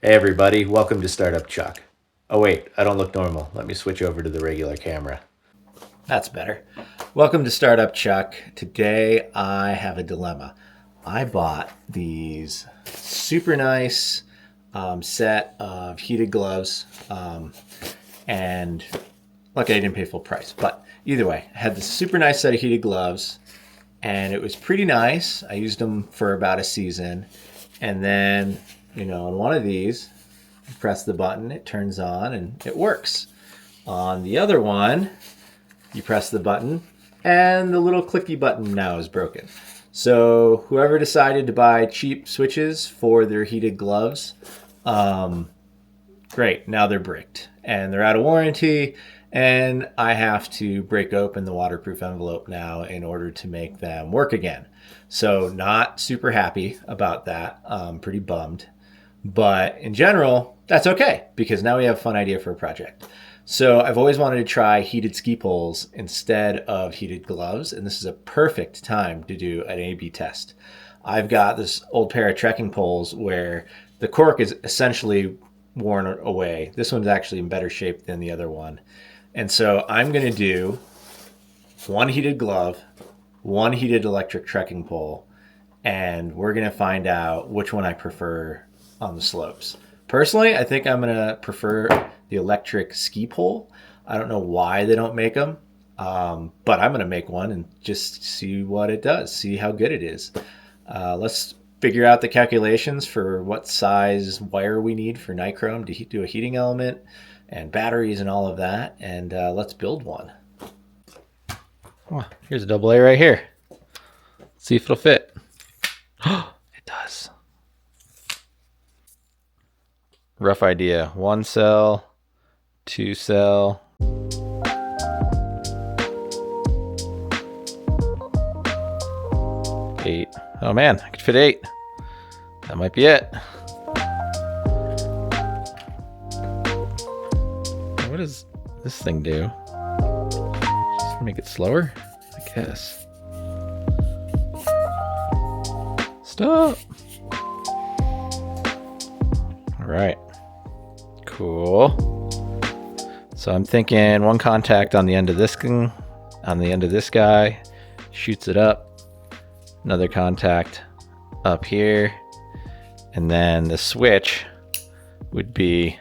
Hey everybody, welcome to Startup Chuck. Oh wait, I don't look normal. Let me switch over to the regular camera. That's better. Welcome to Startup Chuck. Today I have a dilemma. I bought these super nice set of heated gloves, and luckily I didn't pay full price. But either way, I had this super nice set of heated gloves, and it was pretty nice. I used them for about a season, and then on one of these, you press the button, it turns on, and it works. On the other one, you press the button, and the little clicky button now is broken. So whoever decided to buy cheap switches for their heated gloves, great, now they're bricked. And they're out of warranty, and I have to break open the waterproof envelope now in order to make them work again. So not super happy about that. Pretty bummed. But in general, that's okay, because now we have a fun idea for a project. So I've always wanted to try heated ski poles instead of heated gloves, and this is a perfect time to do an A/B test. I've got this old pair of trekking poles where the cork is essentially worn away. This one's actually in better shape than the other one. And so I'm going to do one heated glove, one heated electric trekking pole, and we're going to find out which one I prefer on the slopes. Personally, I think I'm going to prefer the electric ski pole. I don't know why they don't make them, but I'm going to make one and just see what it does, see how good it is. Let's figure out the calculations for what size wire we need for nichrome to do a heating element and batteries and all of that, and let's build one. Oh, here's a AA right here. Let's see if it'll fit. It does. Rough idea. 1 cell, 2 cell. 8. Oh man, I could fit 8. That might be it. What does this thing do? Just make it slower? I guess. Stop. All right. Cool. So I'm thinking one contact on the end of this thing, on the end of this guy, shoots it up. Another contact up here. And then the switch would be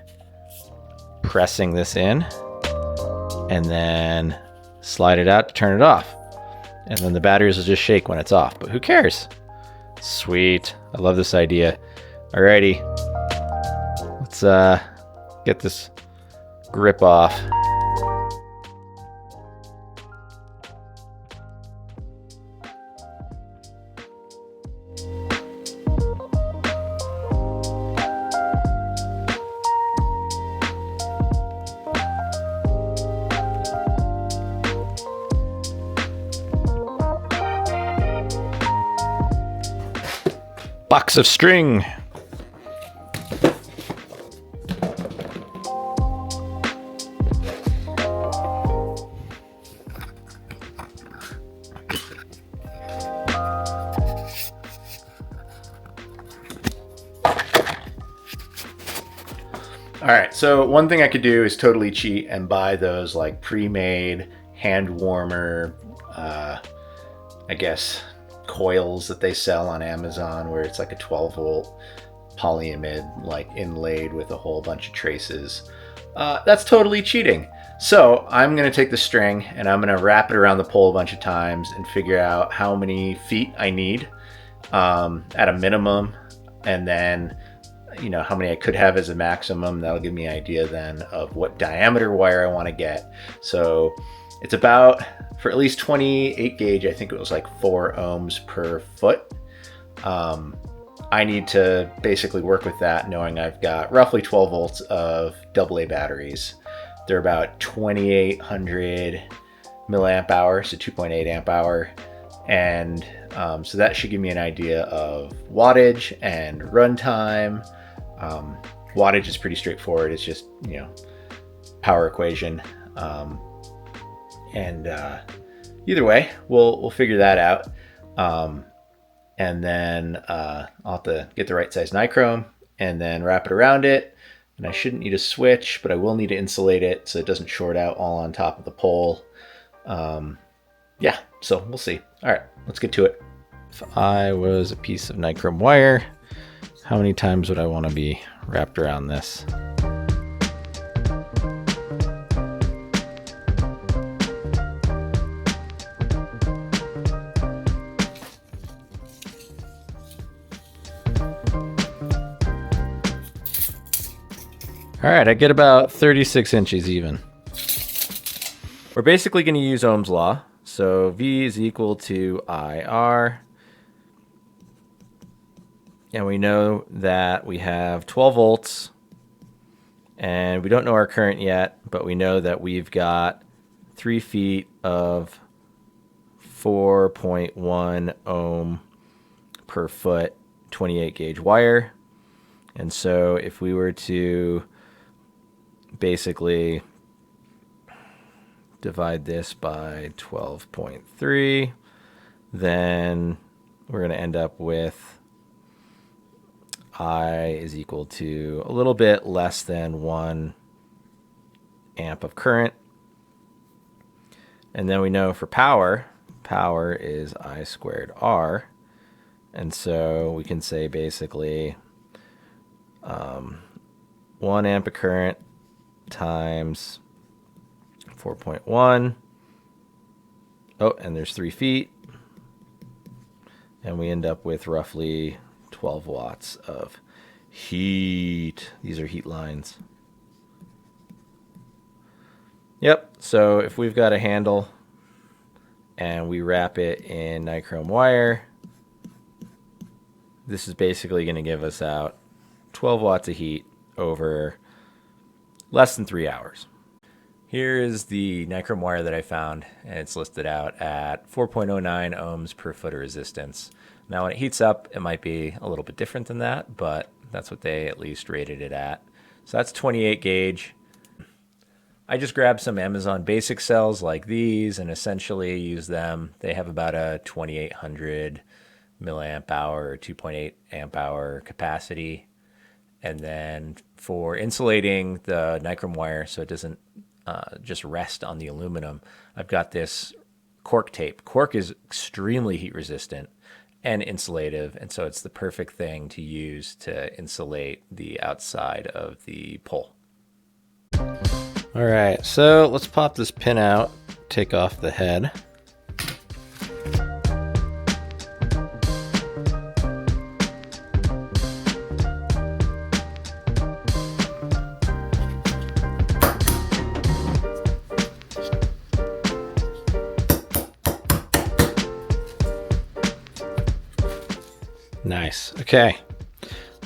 pressing this in and then slide it out to turn it off. And then the batteries will just shake when it's off, but who cares? Sweet. I love this idea. Alrighty. Let's get this grip off. Box of string. All right, so one thing I could do is totally cheat and buy those like pre-made hand warmer, I guess, coils that they sell on Amazon where it's like a 12 volt polyamide like inlaid with a whole bunch of traces. That's totally cheating. So I'm going to take the string and I'm going to wrap it around the pole a bunch of times and figure out how many feet I need at a minimum, and then how many I could have as a maximum. That'll give me an idea then of what diameter wire I want to get. So it's about, for at least 28 gauge, I think it was like 4 ohms per foot. I need to basically work with that, knowing I've got roughly 12 volts of AA batteries. They're about 2800 milliamp hour, so 2.8 amp hour. And so that should give me an idea of wattage and runtime. Wattage is pretty straightforward. It's just, power equation. And either way, we'll figure that out. And then I'll have to get the right size nichrome and then wrap it around it. And I shouldn't need a switch, but I will need to insulate it so it doesn't short out all on top of the pole. Yeah, so we'll see. All right, let's get to it. If I was a piece of nichrome wire, how many times would I want to be wrapped around this? All right, I get about 36 inches even. We're basically going to use Ohm's law. So V is equal to IR. And we know that we have 12 volts. And we don't know our current yet, but we know that we've got 3 feet of 4.1 ohm per foot 28 gauge wire. And so if we were to basically divide this by 12.3, then we're going to end up with I is equal to a little bit less than 1 amp of current. And then we know for power is I squared R. And so we can say basically 1 amp of current times 4.1. Oh, and there's 3 feet. And we end up with roughly 12 watts of heat. These are heat lines. Yep, so if we've got a handle and we wrap it in nichrome wire, this is basically going to give us out 12 watts of heat over less than 3 hours. Here is the nichrome wire that I found, and it's listed out at 4.09 ohms per foot of resistance. Now when it heats up, it might be a little bit different than that, but that's what they at least rated it at. So that's 28 gauge. I just grabbed some Amazon basic cells like these and essentially use them. They have about a 2800 milliamp hour or 2.8 amp hour capacity. And then for insulating the nichrome wire so it doesn't just rest on the aluminum, I've got this cork tape. Cork is extremely heat resistant and insulative, and so it's the perfect thing to use to insulate the outside of the pole. All right, so let's pop this pin out, take off the head. Nice. Okay.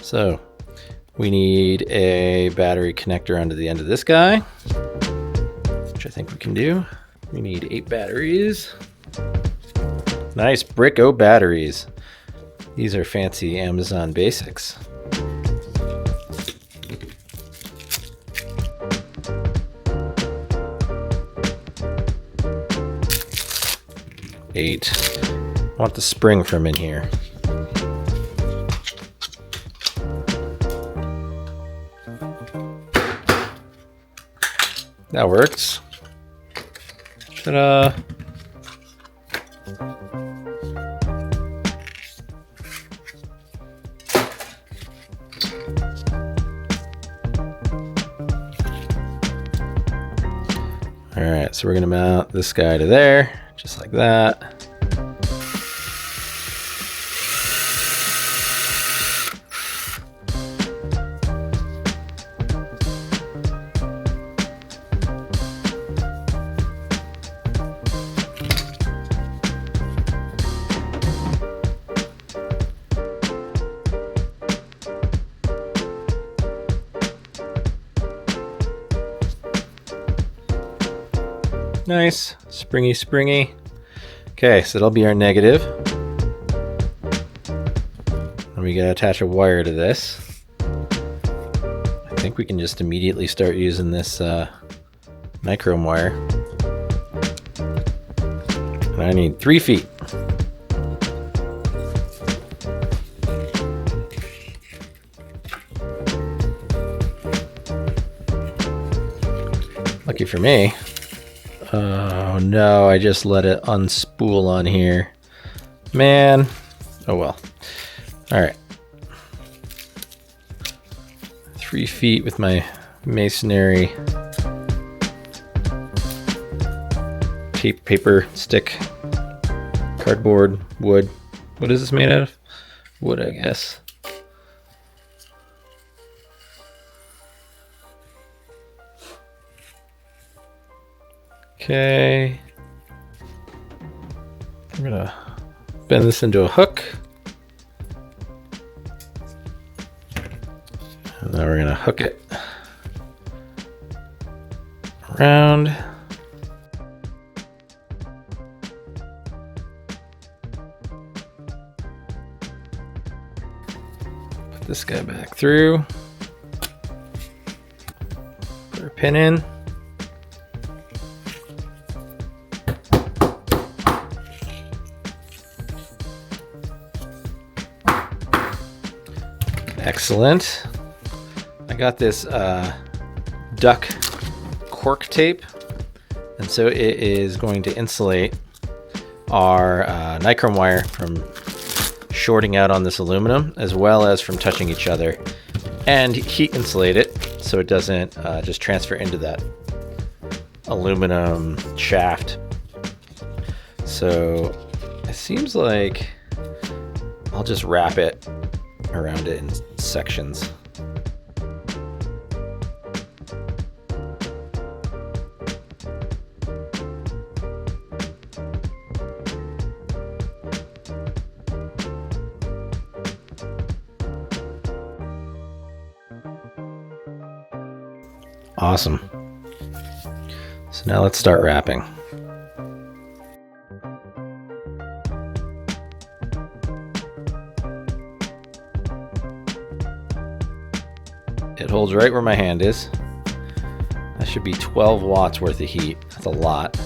So we need a battery connector onto the end of this guy, which I think we can do. We need 8 batteries. Nice Bricko batteries. These are fancy Amazon basics. Eight. I want the spring from in here. That works. Ta-da! All right, so we're gonna mount this guy to there, just like that. Nice, springy, springy. Okay, so that'll be our negative. And we gotta attach a wire to this. I think we can just immediately start using this nichrome wire. And I need 3 feet. Lucky for me. Oh no, I just let it unspool on here. Man. Oh well. Alright. 3 feet with my masonry paper stick, cardboard, wood. What is this made out of? Wood, I guess. Okay. I'm gonna bend this into a hook. And then we're gonna hook it around. Put this guy back through. Put our pin in. Excellent. I got this duck cork tape, and so it is going to insulate our nichrome wire from shorting out on this aluminum, as well as from touching each other, and heat insulate it so it doesn't just transfer into that aluminum shaft. So it seems like I'll just wrap it around it in sections. Awesome. So now let's start wrapping. It holds right where my hand is. That should be 12 watts worth of heat. That's a lot.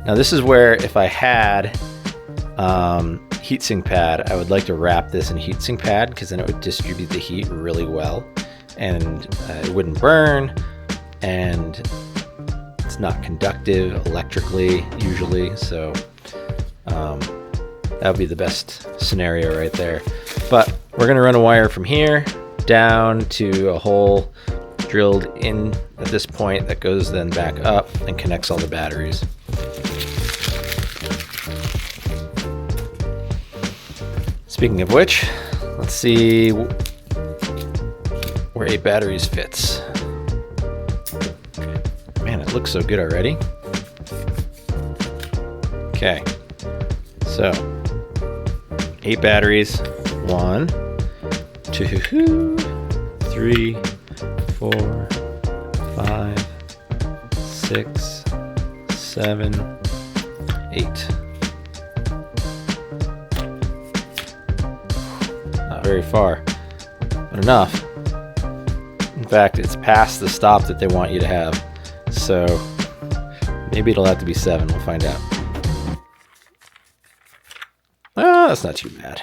Now this is where, if I had heatsink pad, I would like to wrap this in heatsink pad, because then it would distribute the heat really well, and it wouldn't burn, and it's not conductive electrically usually, so that would be the best scenario right there. But we're gonna run a wire from here down to a hole drilled in at this point that goes then back up and connects all the batteries. Speaking of which, let's see where 8 batteries fits. Man, it looks so good already. Okay, so 8 batteries. 1, 2, 3, 4, 5, 6, 7, 8. Not very far, but enough. In fact, it's past the stop that they want you to have. So maybe it'll have to be 7. We'll find out. Oh, that's not too bad.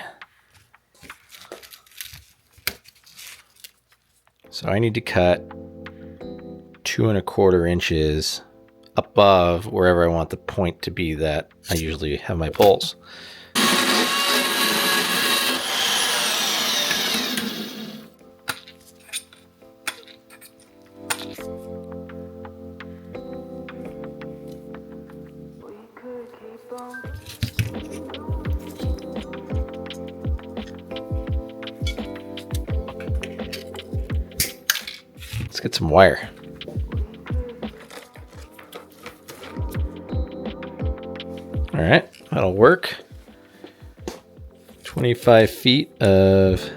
So I need to cut 2 1/4 inches above wherever I want the point to be that I usually have my poles. Let's get some wire. All right, that'll work. 25 feet of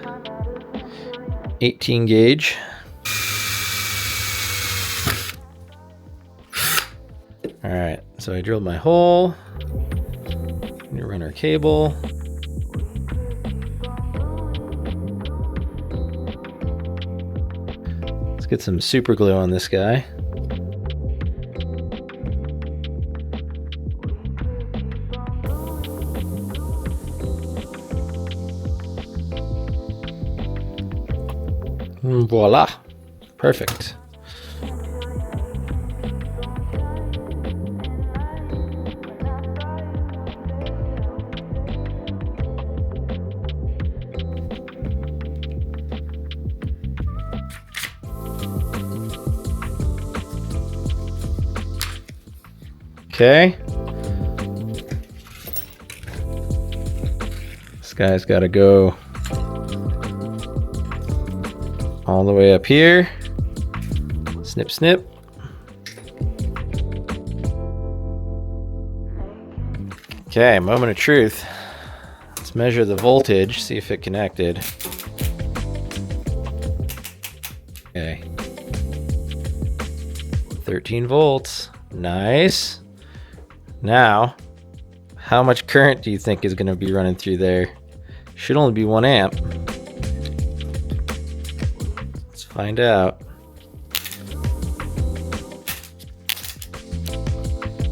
18 gauge. All right, so I drilled my hole. I'm gonna run our cable. Let's get some super glue on this guy. Voila, Perfect. Okay. This guy's got to go all the way up here. Snip, snip. Okay, moment of truth. Let's measure the voltage, see if it connected. Okay. 13 volts. Nice. Now, how much current do you think is going to be running through there? Should only be 1 amp. Let's find out.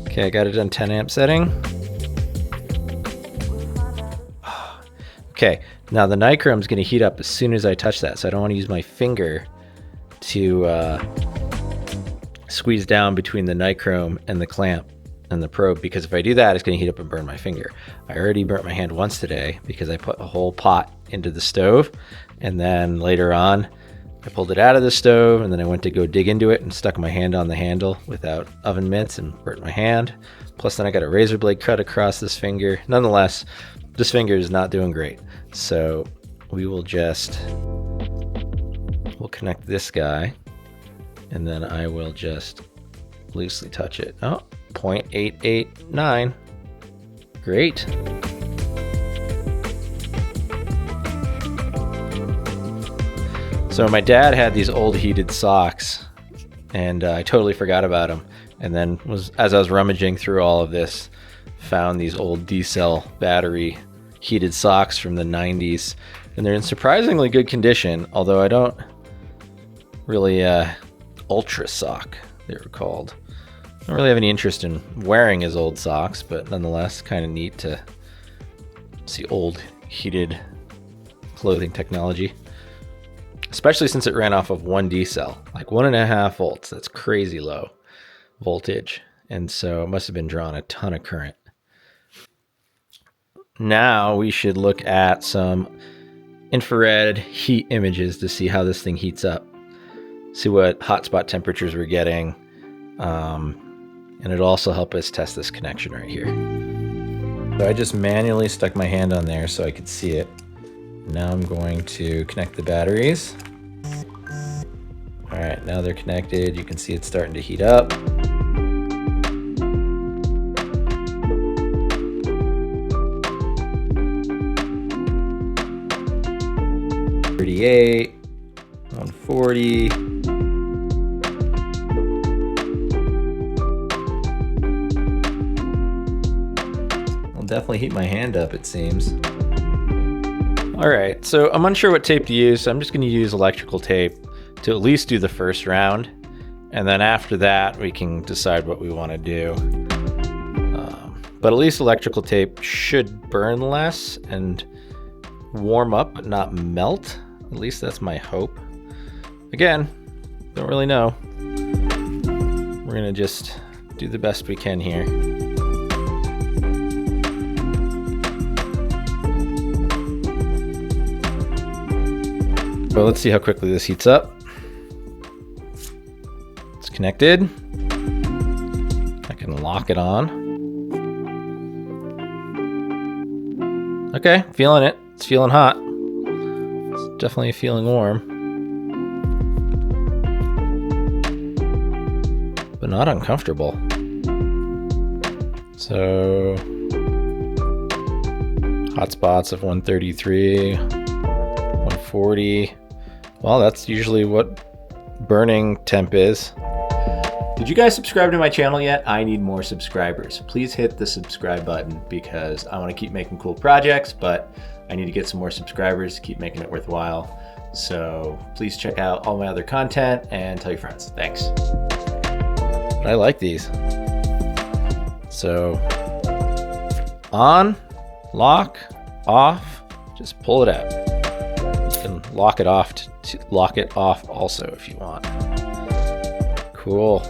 Okay, I got it on 10 amp setting. Okay, now the nichrome is going to heat up as soon as I touch that, so I don't want to use my finger to squeeze down between the nichrome and the clamp and the probe, because if I do that, it's going to heat up and burn my finger. I already burnt my hand once today because I put a whole pot into the stove, and then later on I pulled it out of the stove, and then I went to go dig into it and stuck my hand on the handle without oven mitts and burnt my hand. Plus then I got a razor blade cut across this finger. Nonetheless, this finger is not doing great. So we'll connect this guy, and then I will just loosely touch it. Oh, 0.889. Great. So my dad had these old heated socks, and I totally forgot about them. And then as I was rummaging through all of this, found these old D-cell battery heated socks from the 90s, and they're in surprisingly good condition, although I don't really Ultra Sock they were called. I don't really have any interest in wearing his old socks, but nonetheless kind of neat to see old heated clothing technology, especially since it ran off of 1 D-cell, like 1.5 volts. That's crazy low voltage, and so it must have been drawing a ton of current. Now we should look at some infrared heat images to see how this thing heats up, see what hotspot temperatures we're getting, and it'll also help us test this connection right here. So I just manually stuck my hand on there so I could see it. Now I'm going to connect the batteries. All right, now they're connected. You can see it's starting to heat up. $38, 140. I'll definitely heat my hand up, it seems. All right, so I'm unsure what tape to use, so I'm just going to use electrical tape to at least do the first round, and then after that we can decide what we want to do. But at least electrical tape should burn less and warm up but not melt. At least that's my hope. Again, don't really know. We're gonna just do the best we can here. So let's see how quickly this heats up. It's connected. I can lock it on. Okay, feeling it. It's feeling hot. It's definitely feeling warm. But not uncomfortable. So, hot spots of 133, 140. Well, that's usually what burning temp is. Did you guys subscribe to my channel yet? I need more subscribers. Please hit the subscribe button because I want to keep making cool projects, but I need to get some more subscribers to keep making it worthwhile. So please check out all my other content and tell your friends. Thanks. I like these. So on, lock, off, just pull it out. You can lock it off lock it off also if you want. Cool.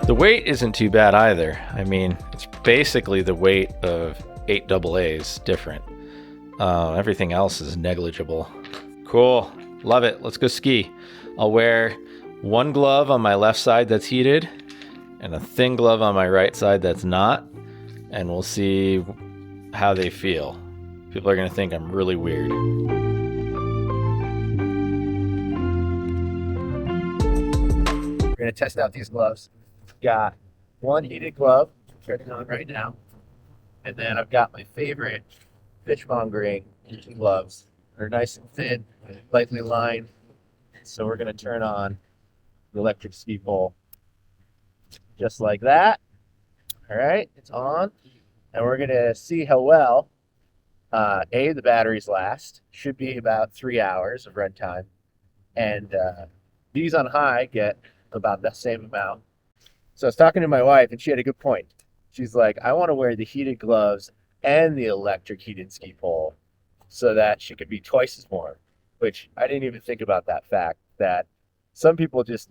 The weight isn't too bad either. I mean, it's basically the weight of 8 AA's different. Everything else is negligible. Cool. Love it. Let's go ski. I'll wear one glove on my left side that's heated and a thin glove on my right side that's not, and we'll see how they feel. People are going to think I'm really weird. We're going to test out these gloves. Got one heated glove, turning on right now, and then I've got my favorite fishmongering gloves. They're nice and thin, lightly lined. So we're going to turn on the electric ski pole just like that. All right, it's on. And we're going to see how well, the batteries last. Should be about 3 hours of runtime. And these on high get about the same amount. So I was talking to my wife, and she had a good point. She's like, I want to wear the heated gloves and the electric heated ski pole so that she could be twice as warm, which I didn't even think about that fact that some people just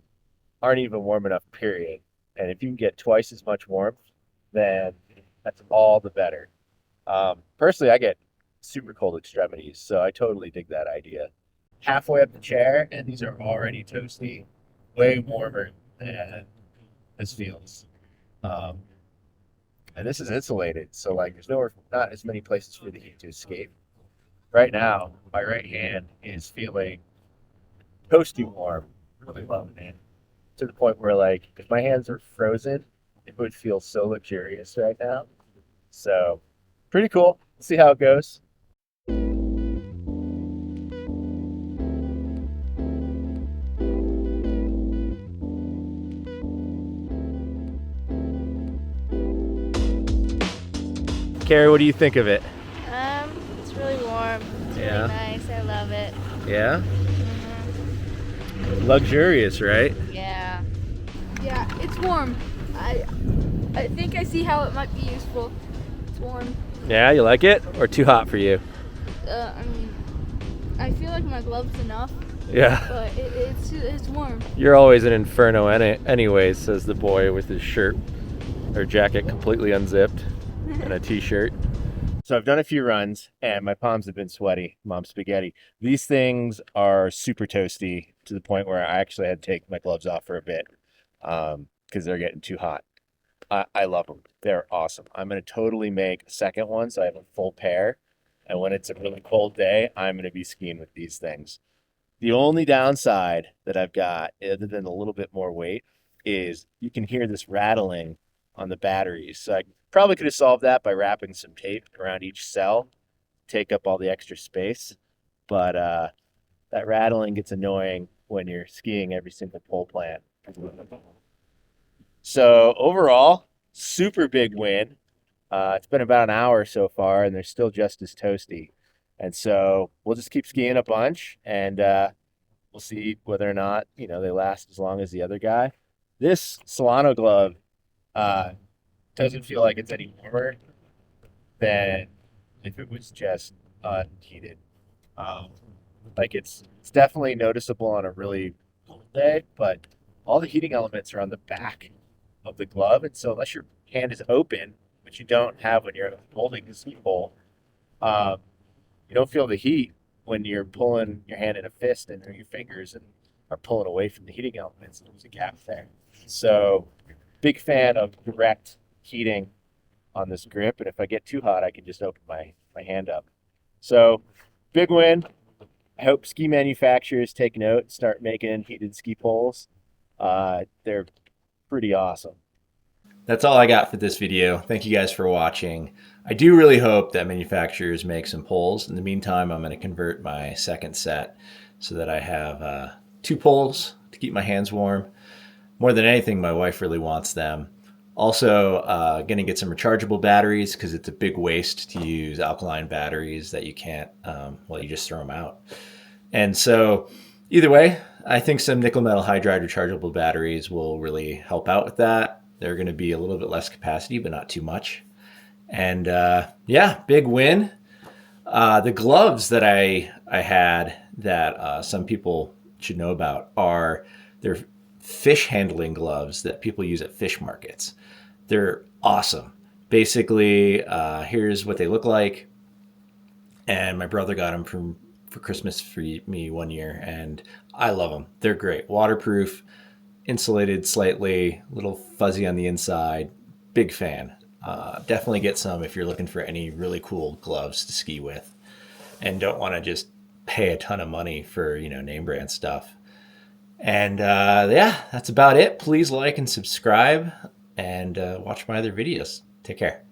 aren't even warm enough, period. And if you can get twice as much warmth, then that's all the better. Personally, I get super cold extremities, so I totally dig that idea. Halfway up the chair, and these are already toasty, way warmer than this feels. And this is insulated, so like there's not as many places for the heat to escape. Right now, my right hand is feeling toasty warm, really loving it, to the point where like if my hands are frozen, it would feel so luxurious right now. So pretty cool. Let's see how it goes. Carrie, what do you think of it? It's really warm. It's really nice. I love it. Yeah? Luxurious, right? Yeah. Yeah, it's warm. I think I see how it might be useful. It's warm. Yeah, you like it? Or too hot for you? I mean, I feel like my glove's enough. Yeah. But it's warm. You're always an inferno anyways, says the boy with his shirt or jacket completely unzipped and a t-shirt. So I've done a few runs and my palms have been sweaty, mom spaghetti. These things are super toasty to the point where I actually had to take my gloves off for a bit because they're getting too hot. I love them. They're awesome. I'm going to totally make a second one so I have a full pair. And when it's a really cold day, I'm going to be skiing with these things. The only downside that I've got, other than a little bit more weight, is you can hear this rattling on the batteries. So I probably could have solved that by wrapping some tape around each cell, take up all the extra space. But that rattling gets annoying when you're skiing every single pole plant. So overall, super big win. It's been about an hour so far, and they're still just as toasty. And so we'll just keep skiing a bunch, and we'll see whether or not, they last as long as the other guy. This Solano glove doesn't feel like it's any warmer than if it was just unheated. Like it's definitely noticeable on a really cold day, but all the heating elements are on the back of the glove, and so unless your hand is open, which you don't have when you're holding the ski pole, you don't feel the heat when you're pulling your hand in a fist and your fingers and are pulling away from the heating elements. There's a gap there. So big fan of direct heating on this grip, and if I get too hot, I can just open my hand up. So big win. I hope ski manufacturers take note and start making heated ski poles. They're pretty awesome. That's all I got for this video. Thank you guys for watching. I do really hope that manufacturers make some poles. In the meantime, I'm going to convert my second set so that I have 2 poles to keep my hands warm. More than anything, my wife really wants them. Also, going to get some rechargeable batteries because it's a big waste to use alkaline batteries that you can't, you just throw them out. And so either way, I think some nickel metal hydride rechargeable batteries will really help out with that. They're going to be a little bit less capacity, but not too much. And big win. The gloves that I had that some people should know about are their fish handling gloves that people use at fish markets. They're awesome. Basically, here's what they look like. And my brother got them for Christmas for me one year, and I love them. They're great, waterproof, insulated slightly, a little fuzzy on the inside. Big fan. Definitely get some if you're looking for any really cool gloves to ski with, and don't want to just pay a ton of money for name brand stuff. And yeah, that's about it. Please like and subscribe, and watch my other videos. Take care.